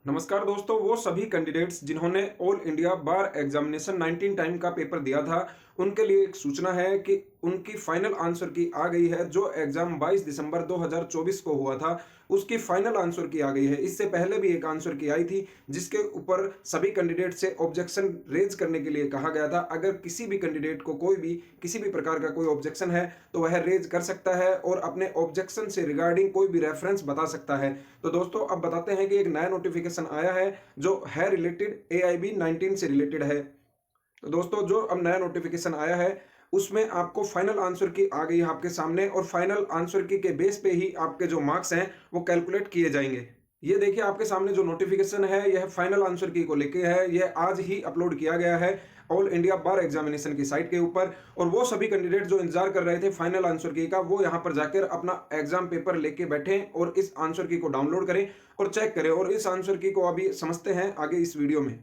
नमस्कार दोस्तों, वो सभी कैंडिडेट्स जिन्होंने ऑल इंडिया बार एग्जामिनेशन 19 टाइम का पेपर दिया था, उनके लिए एक सूचना है कि उनकी फाइनल आंसर की आ गई है। जो एग्जाम 22 दिसंबर 2024 को हुआ था, उसकी फाइनल आंसर की आ गई है। इससे पहले भी एक आंसर की आई थी, जिसके ऊपर सभी कैंडिडेट से ऑब्जेक्शन रेज करने के लिए कहा गया था। अगर किसी भी कैंडिडेट को कोई भी किसी भी प्रकार का कोई ऑब्जेक्शन है, तो वह रेज कर सकता है और अपने ऑब्जेक्शन से रिगार्डिंग कोई भी रेफरेंस बता सकता है। तो दोस्तों, अब बताते हैं कि एक नया नोटिफिकेशन आया है जो है रिलेटेड AIB 19 से रिलेटेड है। तो दोस्तों, जो अब नया नोटिफिकेशन आया है, उसमें आपको फाइनल आंसर की आ गई है आपके सामने, और फाइनल आंसर की के बेस पे ही आपके जो मार्क्स हैं वो कैलकुलेट किए जाएंगे। ये देखिए, आपके सामने जो नोटिफिकेशन है, यह फाइनल आंसर की को लेके है। यह आज ही अपलोड किया गया है ऑल इंडिया बार एग्जामिनेशन की साइट के ऊपर। और वो सभी कैंडिडेट जो इंतजार कर रहे थे फाइनल आंसर की का, वो यहाँ पर जाकर अपना एग्जाम पेपर लेके बैठे और इस आंसर की को डाउनलोड करें और चेक करें। और इस आंसर की को अभी समझते हैं आगे इस वीडियो में।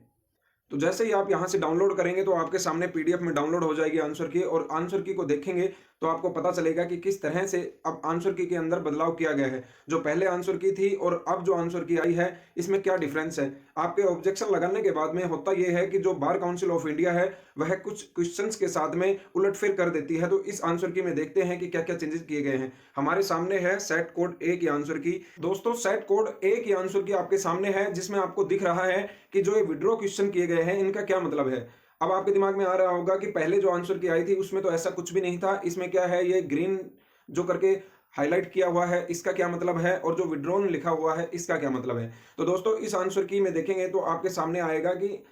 तो जैसे ही आप यहाँ से डाउनलोड करेंगे, तो आपके सामने PDF में डाउनलोड हो जाएगी आंसर की, और आंसर की को देखेंगे तो आपको पता चलेगा कि किस तरह से अब आंसर की के अंदर बदलाव किया गया है। जो पहले आंसर की थी और अब जो आंसर की आई है, इसमें क्या डिफरेंस है। आपके ऑब्जेक्शन लगाने के बाद में होता यह है कि जो बार काउंसिल ऑफ इंडिया है, वह कुछ क्वेश्चंस के साथ में उलटफेर कर देती है। तो इस आंसर की में देखते हैं कि क्या क्या चेंजेस किए गए हैं। हमारे सामने है सेट कोड ए की आंसर की। दोस्तों, सेट कोड ए की आंसर की आपके सामने है, जिसमें आपको दिख रहा है कि जो ये विड्रॉ क्वेश्चन किए गए हैं, इनका क्या मतलब है। अब आपके दिमाग में आ रहा होगा कि पहले जो आंसर की आई थी, उसमें तो ऐसा कुछ भी नहीं था। इसमें क्या है, ये ग्रीन जो करके हाईलाइट किया हुआ है, इसका क्या मतलब है, और जो विड्रॉन लिखा हुआ है, इसका क्या मतलब है। तो दोस्तों, इस आंसर की में देखेंगे तो आपके सामने आएगा कि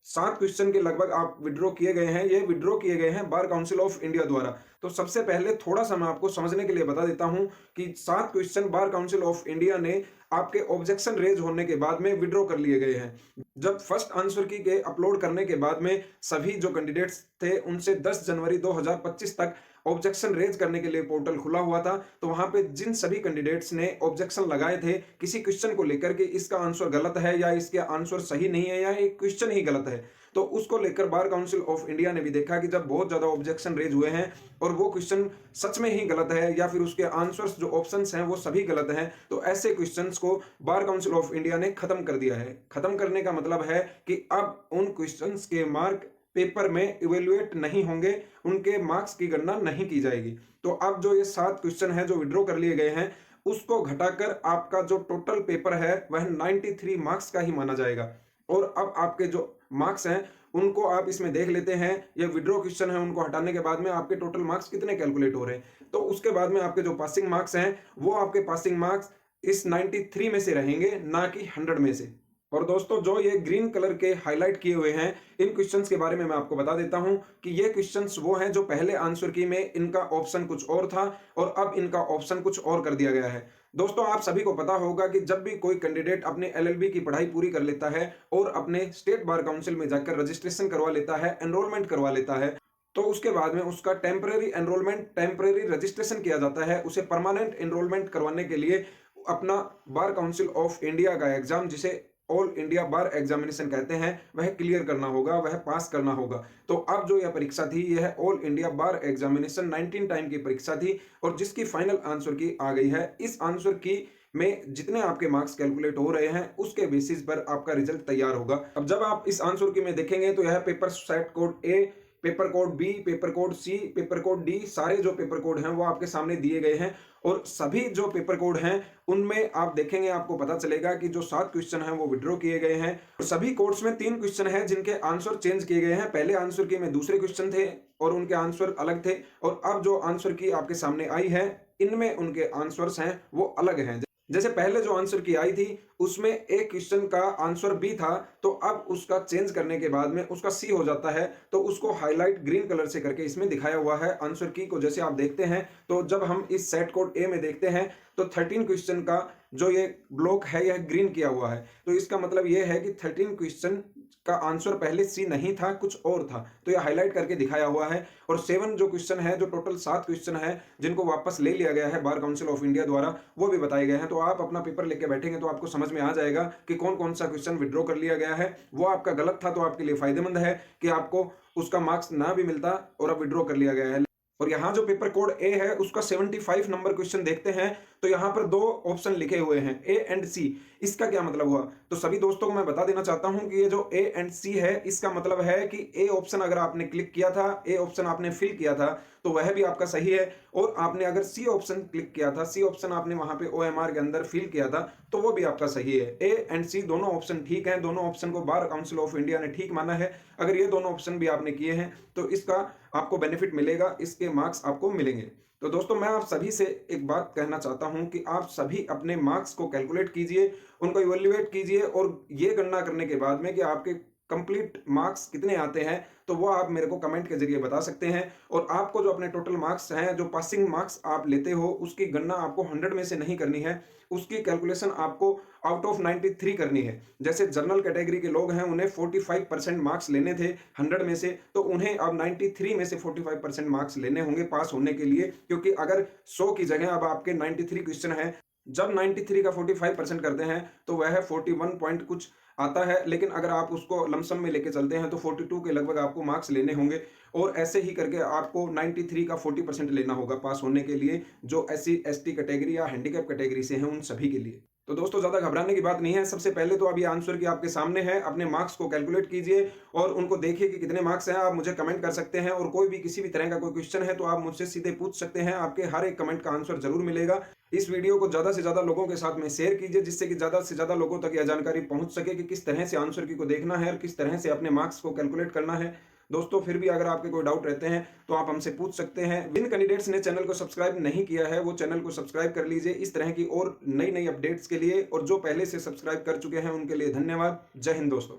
7 क्वेश्चन के लगभग आप विड्रॉ किए गए हैं। ये विड्रॉ किए गए हैं बार काउंसिल ऑफ इंडिया द्वारा। तो सबसे पहले थोड़ा सा मैं आपको समझने के लिए बता देता हूं कि 7 question bar council of India ने आपके ऑब्जेक्शन रेज होने के बाद में विड्रॉ कर लिए गए हैं। जब फर्स्ट आंसर की के अपलोड करने के बाद में सभी जो कैंडिडेट्स थे, उनसे 10 जनवरी 2025 तक ऑब्जेक्शन रेज करने के लिए पोर्टल खुला हुआ था। तो वहां पे जिन सभी कैंडिडेट्स ने ऑब्जेक्शन लगाए थे किसी क्वेश्चन को लेकर के, इसका आंसर गलत है या इसके आंसर सही नहीं है या एक क्वेश्चन ही गलत है, तो उसको लेकर बार काउंसिल ऑफ इंडिया ने भी देखा कि जब बहुत ज्यादा ऑब्जेक्शन रेज हुए हैं और वो क्वेश्चन सच में ही गलत है या फिर उसके आंसर्स जो ऑप्शंस हैं वो सभी गलत हैं, तो ऐसे क्वेश्चंस को बार काउंसिल ऑफ इंडिया ने खत्म कर दिया है। खत्म करने का मतलब है कि अब उन क्वेश्चंस के मार्क पेपर में इवेल्युएट नहीं होंगे, उनके मार्क्स की गणना नहीं की जाएगी। तो अब जो ये 7 क्वेश्चन है जो विड्रॉ कर लिए गए हैं, उसको घटाकर आपका जो टोटल पेपर है वह 93 मार्क्स का ही माना जाएगा। और अब आपके जो मार्क्स हैं उनको आप इसमें देख लेते हैं। ये विड्रॉ क्वेश्चन है, उनको हटाने के बाद में आपके टोटल मार्क्स कितने कैलकुलेट हो रहे हैं। तो उसके बाद में आपके जो पासिंग मार्क्स हैं, वो आपके पासिंग मार्क्स इस 93 में से रहेंगे, ना कि 100 में से। और दोस्तों, जो ये ग्रीन कलर के हाईलाइट किए हुए हैं, इन क्वेश्चंस के बारे में मैं आपको बता देता हूं कि ये क्वेश्चंस वो हैं जो पहले आंसर की में इनका ऑप्शन कुछ और था और अब इनका ऑप्शन कुछ और कर दिया गया है। दोस्तों, आप सभी को पता होगा कि जब भी कोई कैंडिडेट अपने LLB की पढ़ाई पूरी कर लेता है और अपने स्टेट बार काउंसिल में जाकर रजिस्ट्रेशन करवा लेता है, एनरोलमेंट करवा लेता है, तो उसके बाद में उसका टेम्परेरी एनरोलमेंट, टेम्परेरी रजिस्ट्रेशन किया जाता है। उसे परमानेंट एनरोलमेंट करवाने के लिए अपना बार काउंसिल ऑफ इंडिया का एग्जाम, जिसे ऑल इंडिया बार एग्जामिनेशन कहते हैं, वह क्लियर करना होगा, वह पास करना होगा। तो अब जो यह परीक्षा थी, यह ऑल इंडिया बार एग्जामिनेशन 19 टाइम की परीक्षा थी और जिसकी फाइनल आंसर की आ गई है। इस आंसर की में जितने आपके मार्क्स कैलकुलेट हो रहे हैं, उसके बेसिस पर आपका रिजल्ट तैयार होगा। अब जब आप इस आंसर की में देखेंगे, तो यह paper set code A, paper code B, paper code C, paper code D, सारे जो पेपर कोड हैं वो आपके सामने दिए गए हैं। और सभी जो पेपर कोड हैं उनमें आप देखेंगे, आपको पता चलेगा कि जो 7 क्वेश्चन हैं वो विड्रॉ किए गए हैं। और सभी कोड्स में 3 क्वेश्चन हैं जिनके आंसर चेंज किए गए हैं। पहले आंसर की में दूसरे क्वेश्चन थे और उनके आंसर अलग थे, और अब जो आंसर की आपके सामने आई है, इनमें उनके आंसर्स हैं वो अलग हैं। जैसे पहले जो आंसर की आई थी, उसमें एक क्वेश्चन का आंसर बी था, तो अब उसका चेंज करने के बाद में उसका सी हो जाता है। तो उसको हाईलाइट ग्रीन कलर से करके इसमें दिखाया हुआ है आंसर की को। जैसे आप देखते हैं, तो जब हम इस सेट कोड ए में देखते हैं, तो 13 क्वेश्चन का जो ये ब्लॉक है, यह ग्रीन किया हुआ है। तो इसका मतलब यह है कि 13 क्वेश्चन का आंसर पहले सी नहीं था, कुछ और था, तो यह हाईलाइट करके दिखाया हुआ है। और 7 जो क्वेश्चन है, जो टोटल 7 क्वेश्चन है जिनको वापस ले लिया गया है बार काउंसिल ऑफ इंडिया द्वारा, वो भी बताए गए हैं। तो आप अपना पेपर लेके बैठेंगे तो आपको समझ में आ जाएगा कि कौन कौन सा क्वेश्चन विड्रॉ कर लिया गया है। वो आपका गलत था, तो आपके लिए फायदेमंद है कि आपको उसका मार्क्स ना भी मिलता और अब विड्रॉ कर लिया गया है। और यहाँ जो पेपर कोड ए है उसका 75 नंबर क्वेश्चन देखते हैं तो यहाँ पर दो ऑप्शन लिखे हुए हैं ए एंड सी। इसका क्या मतलब हुआ? तो सभी दोस्तों को मैं बता देना चाहता हूं कि ये जो ए एंड सी है इसका मतलब है कि ए ऑप्शन अगर आपने क्लिक किया था, ए ऑप्शन आपने फिल किया था तो वह भी आपका सही है, और आपने अगर सी ऑप्शन क्लिक किया था, सी ऑप्शन आपने वहां पे ओएमआर के अंदर फिल किया था तो वो भी आपका सही है। ए एंड सी दोनों ऑप्शन ठीक हैं, दोनों ऑप्शन को बार काउंसिल ऑफ इंडिया ने ठीक माना है। अगर ये दोनों ऑप्शन भी आपने किए हैं तो इसका आपको बेनिफिट मिलेगा, इसके मार्क्स आपको मिलेंगे। तो दोस्तों मैं आप सभी से एक बात कहना चाहता हूं कि आप सभी अपने मार्क्स को कैलकुलेट कीजिए, उनको इवैल्यूएट कीजिए, और ये गणना करने के बाद में कि आपके कंप्लीट मार्क्स कितने आते हैं तो वो आप मेरे को कमेंट के जरिए बता सकते हैं। और आपको जो अपने टोटल मार्क्स हैं, जो पासिंग मार्क्स आप लेते हो, उसकी गणना आपको 100 में से नहीं करनी है, उसकी कैलकुलेशन आपको आउट ऑफ 93 करनी है। जैसे जनरल कैटेगरी के लोग हैं उन्हें 45% मार्क्स लेने थे 100 में से, तो उन्हें अब 93 में से 45% मार्क्स लेने होंगे पास होने के लिए, क्योंकि अगर 100 की जगह अब आपके 93 क्वेश्चन है, जब 93 का 45% करते हैं तो वह 41 पॉइंट कुछ आता है, लेकिन अगर आप उसको लमसम में लेके चलते हैं तो 42 के लगभग आपको मार्क्स लेने होंगे, और ऐसे ही करके आपको 93 का 40% लेना होगा पास होने के लिए, जो SC ST कैटेगरी या हैंडीकैप कैटेगरी से हैं उन सभी के लिए। तो दोस्तों ज़्यादा घबराने की बात नहीं है। सबसे पहले तो अभी आंसर की आपके सामने है, अपने मार्क्स को कैलकुलेट कीजिए और उनको देखिए कि कितने मार्क्स हैं। आप मुझे कमेंट कर सकते हैं, और कोई भी किसी भी तरह का कोई क्वेश्चन है तो आप मुझसे सीधे पूछ सकते हैं, आपके हर एक कमेंट का आंसर जरूर मिलेगा। इस वीडियो को ज़्यादा से ज़्यादा लोगों के साथ में शेयर कीजिए, जिससे कि ज़्यादा से ज़्यादा लोगों तक यह जानकारी पहुंच सके कि किस तरह से आंसर की को देखना है और किस तरह से अपने मार्क्स को कैलकुलेट करना है। दोस्तों फिर भी अगर आपके कोई डाउट रहते हैं तो आप हमसे पूछ सकते हैं। जिन कैंडिडेट्स ने चैनल को सब्सक्राइब नहीं किया है वो चैनल को सब्सक्राइब कर लीजिए इस तरह की और नई नई अपडेट्स के लिए, और जो पहले से सब्सक्राइब कर चुके हैं उनके लिए धन्यवाद। जय हिंद दोस्तों।